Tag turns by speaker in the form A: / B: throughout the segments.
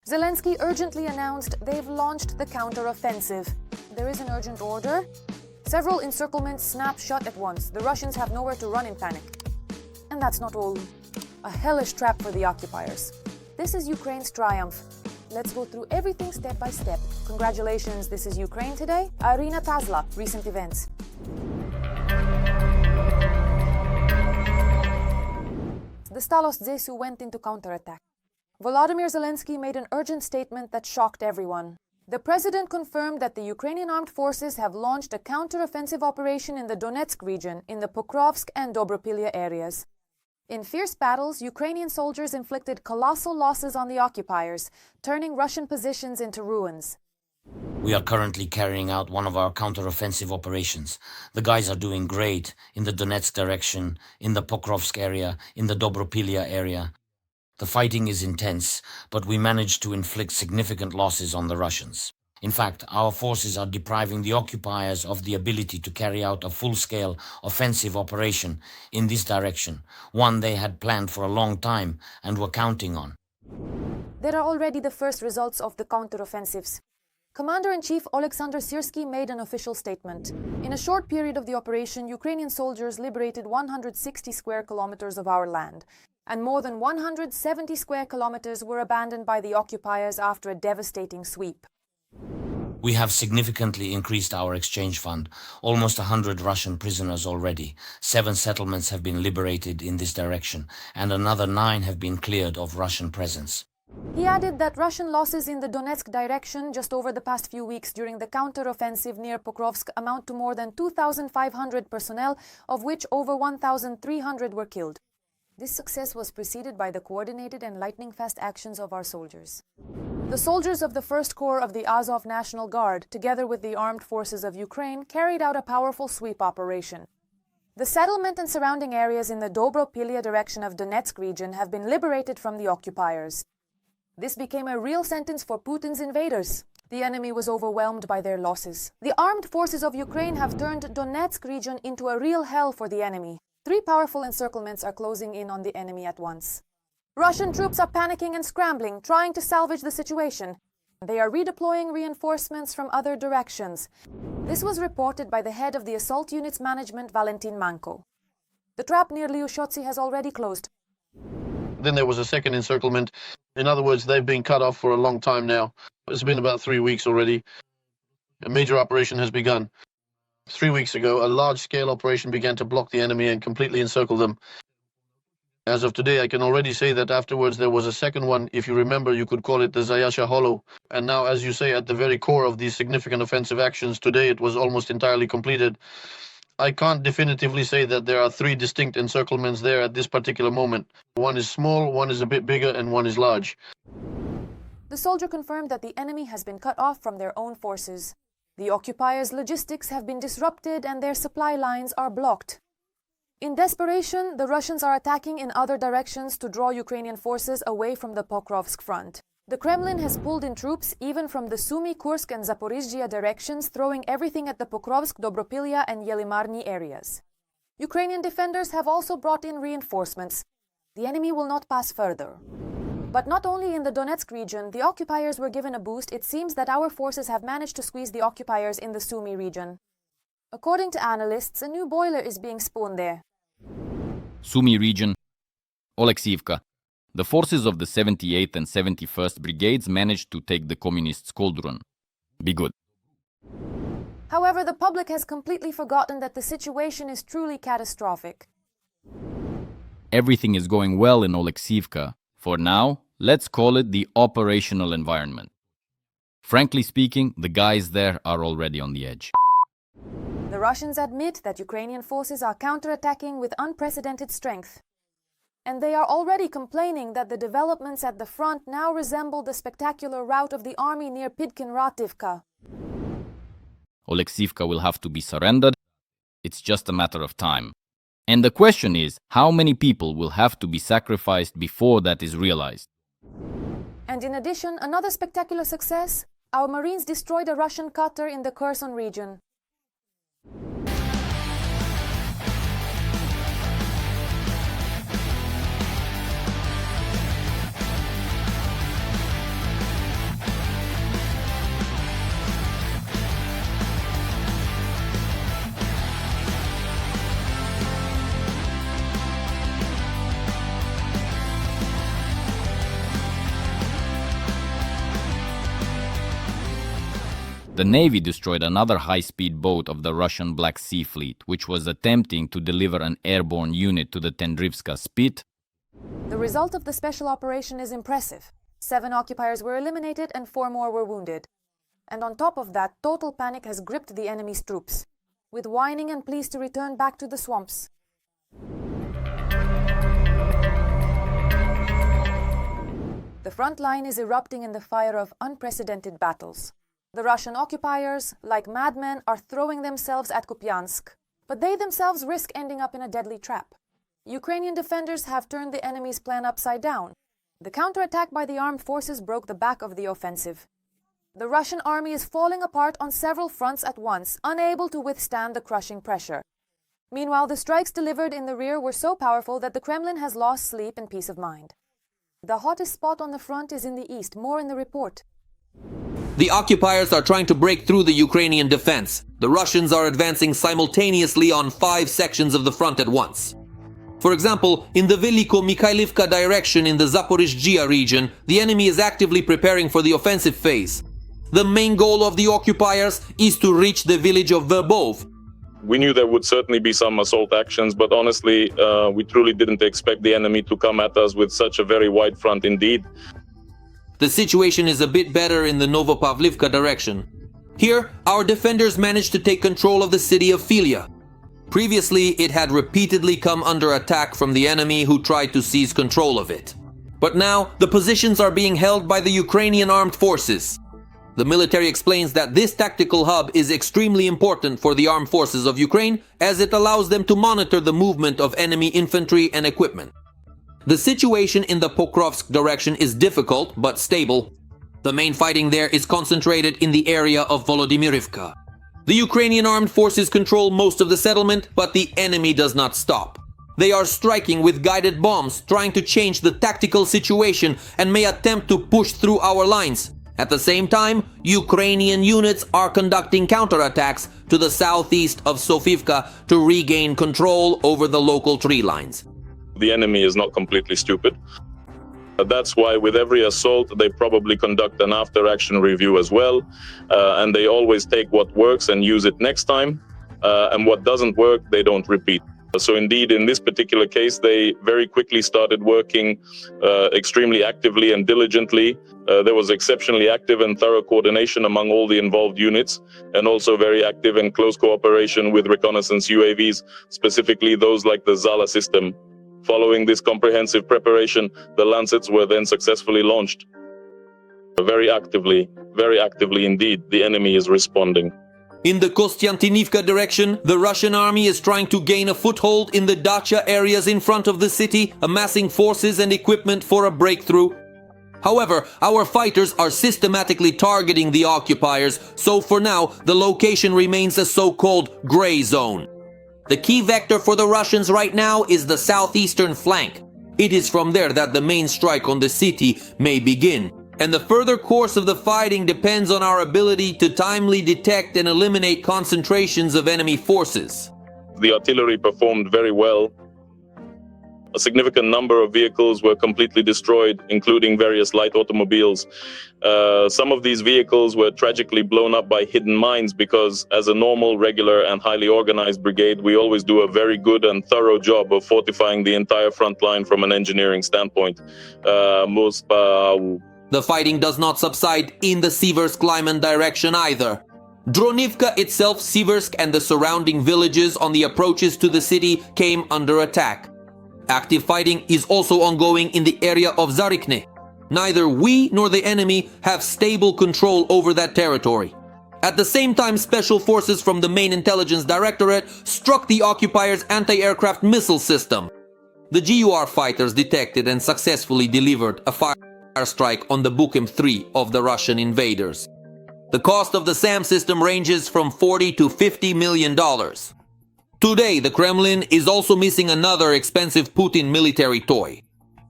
A: Zelensky urgently announced they've launched the counteroffensive. There is an urgent order. Several encirclements snap shut at once. The Russians have nowhere to run in panic. And that's not all. A hellish trap for the occupiers. This is Ukraine's triumph. Let's go through everything step by step. Congratulations, this is Ukraine Today. Irina Tazla, recent events. The Stalos Zesu went into counterattack. Volodymyr Zelensky made an urgent statement that shocked everyone. The president confirmed that the Ukrainian armed forces have launched a counteroffensive operation in the Donetsk region in the Pokrovsk and Dobropillia areas. In fierce battles, Ukrainian soldiers inflicted colossal losses on the occupiers, turning Russian positions into ruins.
B: We are currently carrying out one of our counteroffensive operations. The guys are doing great in the Donetsk direction, in the Pokrovsk area, in the Dobropillia area. The fighting is intense, but we managed to inflict significant losses on the Russians. In fact, our forces are depriving the occupiers of the ability to carry out a full-scale offensive operation in this direction, one they had planned for a long time and were counting on.
A: There are already the first results of the counteroffensives. Commander-in-Chief Oleksandr Syrsky made an official statement. In a short period of the operation, Ukrainian soldiers liberated 160 square kilometers of our land, and more than 170 square kilometers were abandoned by the occupiers after a devastating sweep.
B: We have significantly increased our exchange fund, almost 100 Russian prisoners already. 7 settlements have been liberated in this direction, and another 9 have been cleared of Russian presence.
A: He added that Russian losses in the Donetsk direction just over the past few weeks during the counteroffensive near Pokrovsk amount to more than 2,500 personnel, of which over 1,300 were killed. This success was preceded by the coordinated and lightning-fast actions of our soldiers. The soldiers of the 1st Corps of the Azov National Guard, together with the armed forces of Ukraine, carried out a powerful sweep operation. The settlement and surrounding areas in the Dobropillia direction of Donetsk region have been liberated from the occupiers. This became a real sentence for Putin's invaders. The enemy was overwhelmed by their losses. The armed forces of Ukraine have turned Donetsk region into a real hell for the enemy. 3 powerful encirclements are closing in on the enemy at once. Russian troops are panicking and scrambling, trying to salvage the situation. They are redeploying reinforcements from other directions. This was reported by the head of the Assault Units Management, Valentin Manko. The trap near Lyushotsi has already closed.
C: Then there was a second encirclement. In other words, they've been cut off for a long time now. It's been about 3 weeks already. A major operation has begun. 3 weeks ago, a large-scale operation began to block the enemy and completely encircle them. As of today, I can already say that afterwards there was a second one. If you remember, you could call it the Zayasha Hollow. And now, as you say, at the very core of these significant offensive actions, today it was almost entirely completed. I can't definitively say that there are 3 distinct encirclements there at this particular moment. One is small, one is a bit bigger, and one is large.
A: The soldier confirmed that the enemy has been cut off from their own forces. The occupiers' logistics have been disrupted and their supply lines are blocked. In desperation, the Russians are attacking in other directions to draw Ukrainian forces away from the Pokrovsk front. The Kremlin has pulled in troops even from the Sumy, Kursk and Zaporizhzhia directions, throwing everything at the Pokrovsk, Dobropillia and Yelimarny areas. Ukrainian defenders have also brought in reinforcements. The enemy will not pass further. But not only in the Donetsk region, the occupiers were given a boost. It seems that our forces have managed to squeeze the occupiers in the Sumy region. According to analysts, a new boiler is being spawned there.
D: Sumy region, Oleksivka. The forces of the 78th and 71st Brigades managed to take the communists' cauldron. Be good.
A: However, the public has completely forgotten that the situation is truly catastrophic.
D: Everything is going well in Oleksivka. For now, let's call it the operational environment. Frankly speaking, the guys there are already on the edge.
A: The Russians admit that Ukrainian forces are counterattacking with unprecedented strength. And they are already complaining that the developments at the front now resemble the spectacular rout of the army near Pidkin-Rativka.
D: Oleksivka will have to be surrendered. It's just a matter of time. And the question is, how many people will have to be sacrificed before that is realized?
A: And in addition, another spectacular success, our Marines destroyed a Russian cutter in the Kherson region.
D: The Navy destroyed another high-speed boat of the Russian Black Sea Fleet, which was attempting to deliver an airborne unit to the Tendrivska Spit.
A: The result of the special operation is impressive. 7 occupiers were eliminated and 4 more were wounded. And on top of that, total panic has gripped the enemy's troops, with whining and pleas to return back to the swamps. The front line is erupting in the fire of unprecedented battles. The Russian occupiers, like madmen, are throwing themselves at Kupiansk, but they themselves risk ending up in a deadly trap. Ukrainian defenders have turned the enemy's plan upside down. The counterattack by the armed forces broke the back of the offensive. The Russian army is falling apart on several fronts at once, unable to withstand the crushing pressure. Meanwhile, the strikes delivered in the rear were so powerful that the Kremlin has lost sleep and peace of mind. The hottest spot on the front is in the east. More in the report.
E: The occupiers are trying to break through the Ukrainian defense. The Russians are advancing simultaneously on 5 sections of the front at once. For example, in the Veliko-Mikhailivka direction in the Zaporizhzhia region, the enemy is actively preparing for the offensive phase. The main goal of the occupiers is to reach the village of Verbov.
F: We knew there would certainly be some assault actions, but honestly, we truly didn't expect the enemy to come at us with such a very wide front indeed.
E: The situation is a bit better in the Novopavlivka direction. Here, our defenders managed to take control of the city of Filia. Previously, it had repeatedly come under attack from the enemy who tried to seize control of it. But now, the positions are being held by the Ukrainian armed forces. The military explains that this tactical hub is extremely important for the armed forces of Ukraine, as it allows them to monitor the movement of enemy infantry and equipment. The situation in the Pokrovsk direction is difficult but stable. The main fighting there is concentrated in the area of Volodymyrivka. The Ukrainian armed forces control most of the settlement, but the enemy does not stop. They are striking with guided bombs, trying to change the tactical situation and may attempt to push through our lines. At the same time, Ukrainian units are conducting counterattacks to the southeast of Sofivka to regain control over the local tree lines.
F: The enemy is not completely stupid. That's why with every assault, they probably conduct an after-action review as well. And they always take what works and use it next time. And what doesn't work, they don't repeat. So indeed, in this particular case, they very quickly started working extremely actively and diligently. There was exceptionally active and thorough coordination among all the involved units, and also very active and close cooperation with reconnaissance UAVs, specifically those like the Zala system. Following this comprehensive preparation, the Lancets were then successfully launched. Very actively indeed, the enemy is responding.
E: In the Kostiantynivka direction, the Russian army is trying to gain a foothold in the dacha areas in front of the city, amassing forces and equipment for a breakthrough. However, our fighters are systematically targeting the occupiers, so for now, the location remains a so-called gray zone. The key vector for the Russians right now is the southeastern flank. It is from there that the main strike on the city may begin. And the further course of the fighting depends on our ability to timely detect and eliminate concentrations of enemy forces.
F: The artillery performed very well. A significant number of vehicles were completely destroyed, including various light automobiles. Some of these vehicles were tragically blown up by hidden mines because, as a normal, regular and highly organized brigade, we always do a very good and thorough job of fortifying the entire front line from an engineering standpoint.
E: The fighting does not subside in the Siversk-Lyman direction either. Dronivka itself, Siversk and the surrounding villages on the approaches to the city came under attack. Active fighting is also ongoing in the area of Zarikne. Neither we nor the enemy have stable control over that territory. At the same time, special forces from the main intelligence directorate struck the occupiers' anti-aircraft missile system. The GUR fighters detected and successfully delivered a fire strike on the Bukim 3 of the Russian invaders. The cost of the SAM system ranges from $40 to $50 million. Today, the Kremlin is also missing another expensive Putin military toy.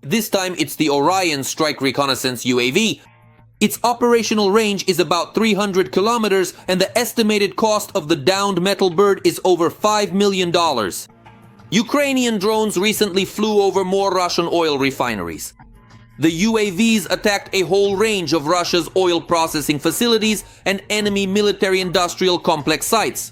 E: This time it's the Orion strike reconnaissance UAV. Its operational range is about 300 kilometers and the estimated cost of the downed metal bird is over $5 million. Ukrainian drones recently flew over more Russian oil refineries. The UAVs attacked a whole range of Russia's oil processing facilities and enemy military-industrial complex sites.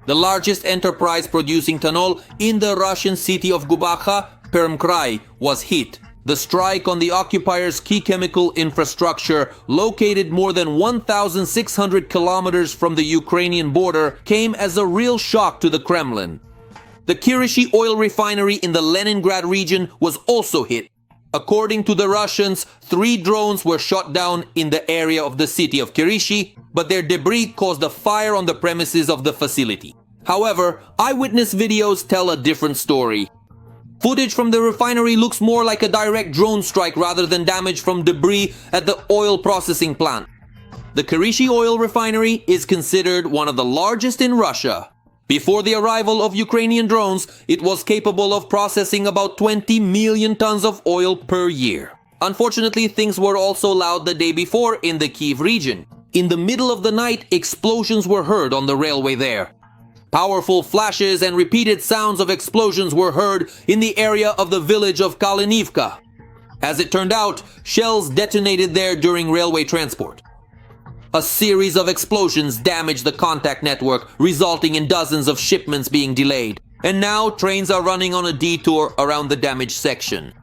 E: The largest enterprise producing ethanol in the Russian city of Gubakha, Permkrai, was hit. The strike on the occupiers' key chemical infrastructure, located more than 1,600 kilometers from the Ukrainian border, came as a real shock to the Kremlin. The Kirishi oil refinery in the Leningrad region was also hit. According to the Russians, 3 drones were shot down in the area of the city of Kirishi, but their debris caused a fire on the premises of the facility. However, eyewitness videos tell a different story. Footage from the refinery looks more like a direct drone strike rather than damage from debris at the oil processing plant. The Kirishi oil refinery is considered one of the largest in Russia. Before the arrival of Ukrainian drones, it was capable of processing about 20 million tons of oil per year. Unfortunately, things were also loud the day before in the Kyiv region. In the middle of the night, explosions were heard on the railway there. Powerful flashes and repeated sounds of explosions were heard in the area of the village of Kalinivka. As it turned out, shells detonated there during railway transport. A series of explosions damaged the contact network, resulting in dozens of shipments being delayed. And now trains are running on a detour around the damaged section.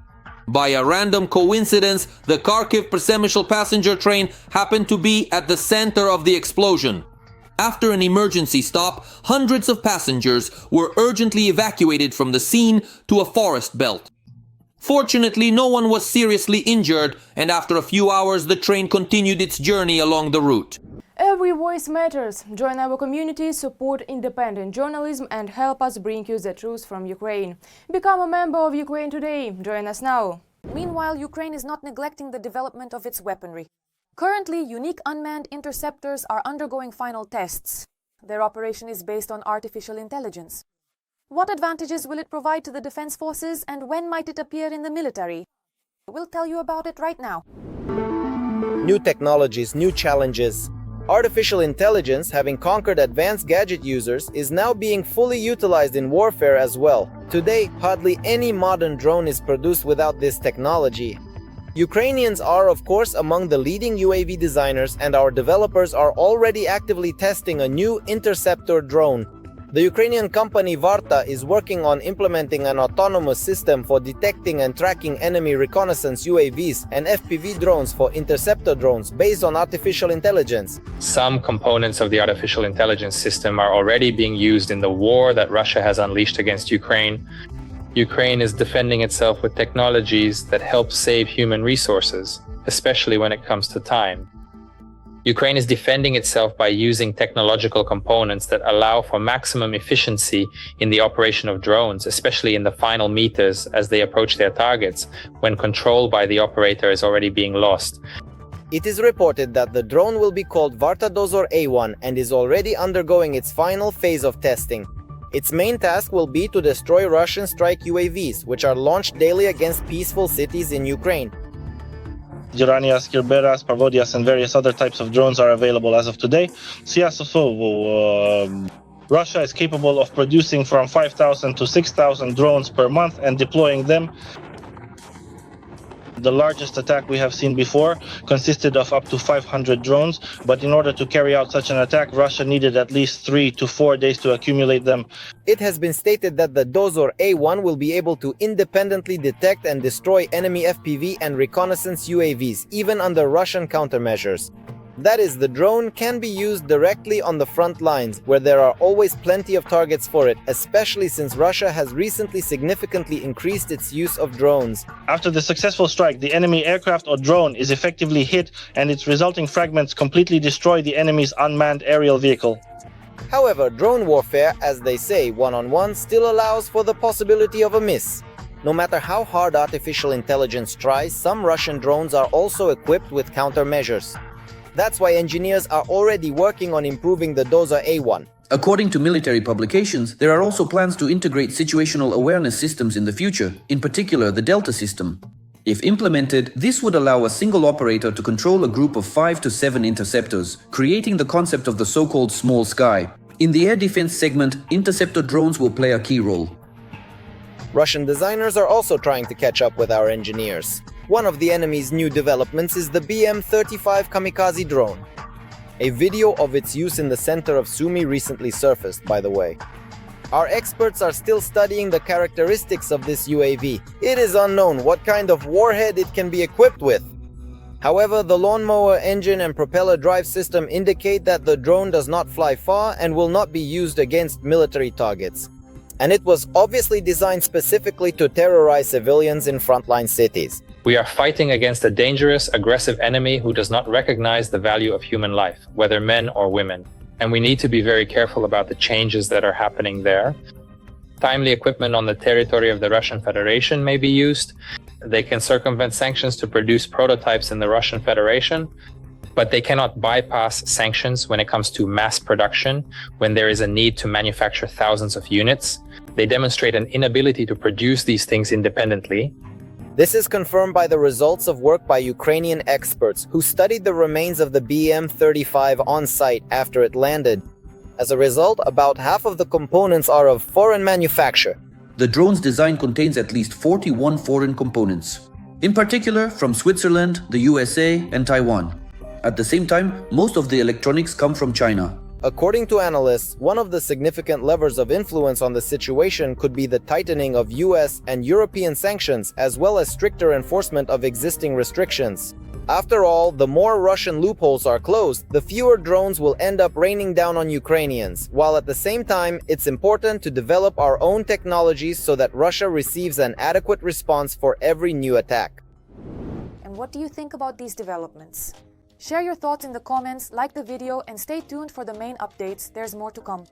E: By a random coincidence, the Kharkiv-Przemysl passenger train happened to be at the center of the explosion. After an emergency stop, hundreds of passengers were urgently evacuated from the scene to a forest belt. Fortunately, no one was seriously injured, and after a few hours the train continued its journey along the route.
G: Every voice matters. Join our community, support independent journalism and help us bring you the truth from Ukraine. Become a member of Ukraine today. Join us now.
A: Meanwhile, Ukraine is not neglecting the development of its weaponry. Currently, unique unmanned interceptors are undergoing final tests. Their operation is based on artificial intelligence. What advantages will it provide to the defense forces, and when might it appear in the military? We'll tell you about it right now.
H: New technologies, new challenges. Artificial intelligence, having conquered advanced gadget users, is now being fully utilized in warfare as well. Today, hardly any modern drone is produced without this technology. Ukrainians are, of course, among the leading UAV designers, and our developers are already actively testing a new interceptor drone. The Ukrainian company Varta is working on implementing an autonomous system for detecting and tracking enemy reconnaissance UAVs and FPV drones for interceptor drones based on artificial intelligence.
I: Some components of the artificial intelligence system are already being used in the war that Russia has unleashed against Ukraine. Ukraine is defending itself with technologies that help save human resources, especially when it comes to time. Ukraine is defending itself by using technological components that allow for maximum efficiency in the operation of drones, especially in the final meters as they approach their targets, when control by the operator is already being lost.
H: It is reported that the drone will be called Varta Dozor A1 and is already undergoing its final phase of testing. Its main task will be to destroy Russian strike UAVs, which are launched daily against peaceful cities in Ukraine.
J: Geranias, Kerberas, Parvodias, and various other types of drones are available as of today. Russia is capable of producing from 5,000 to 6,000 drones per month and deploying them. The largest attack we have seen before consisted of up to 500 drones, but in order to carry out such an attack, Russia needed at least 3 to 4 days to accumulate them.
H: It has been stated that the Dozor A1 will be able to independently detect and destroy enemy FPV and reconnaissance UAVs, even under Russian countermeasures. That is, the drone can be used directly on the front lines, where there are always plenty of targets for it, especially since Russia has recently significantly increased its use of drones.
J: After the successful strike, the enemy aircraft or drone is effectively hit, and its resulting fragments completely destroy the enemy's unmanned aerial vehicle.
H: However, drone warfare, as they say, one-on-one, still allows for the possibility of a miss. No matter how hard artificial intelligence tries, some Russian drones are also equipped with countermeasures. That's why engineers are already working on improving the Dozor A1.
K: According to military publications, there are also plans to integrate situational awareness systems in the future, in particular the Delta system. If implemented, this would allow a single operator to control a group of 5 to 7 interceptors, creating the concept of the so-called small sky. In the air defense segment, interceptor drones will play a key role.
H: Russian designers are also trying to catch up with our engineers. One of the enemy's new developments is the BM-35 kamikaze drone. A video of its use in the center of Sumy recently surfaced, by the way. Our experts are still studying the characteristics of this UAV. It is unknown what kind of warhead it can be equipped with. However, the lawnmower engine and propeller drive system indicate that the drone does not fly far and will not be used against military targets. And it was obviously designed specifically to terrorize civilians in frontline cities.
I: We are fighting against a dangerous, aggressive enemy who does not recognize the value of human life, whether men or women. And we need to be very careful about the changes that are happening there. Timely equipment on the territory of the Russian Federation may be used. They can circumvent sanctions to produce prototypes in the Russian Federation, but they cannot bypass sanctions when it comes to mass production, when there is a need to manufacture thousands of units. They demonstrate an inability to produce these things independently.
H: This is confirmed by the results of work by Ukrainian experts who studied the remains of the BM-35 on site after it landed. As a result, about half of the components are of foreign manufacture.
K: The drone's design contains at least 41 foreign components, in particular from Switzerland, the USA, and Taiwan. At the same time, most of the electronics come from China.
H: According to analysts, one of the significant levers of influence on the situation could be the tightening of US and European sanctions, as well as stricter enforcement of existing restrictions. After all, the more Russian loopholes are closed, the fewer drones will end up raining down on Ukrainians, while at the same time, it's important to develop our own technologies so that Russia receives an adequate response for every new attack.
A: And what do you think about these developments? Share your thoughts in the comments, like the video, and stay tuned for the main updates. There's more to come.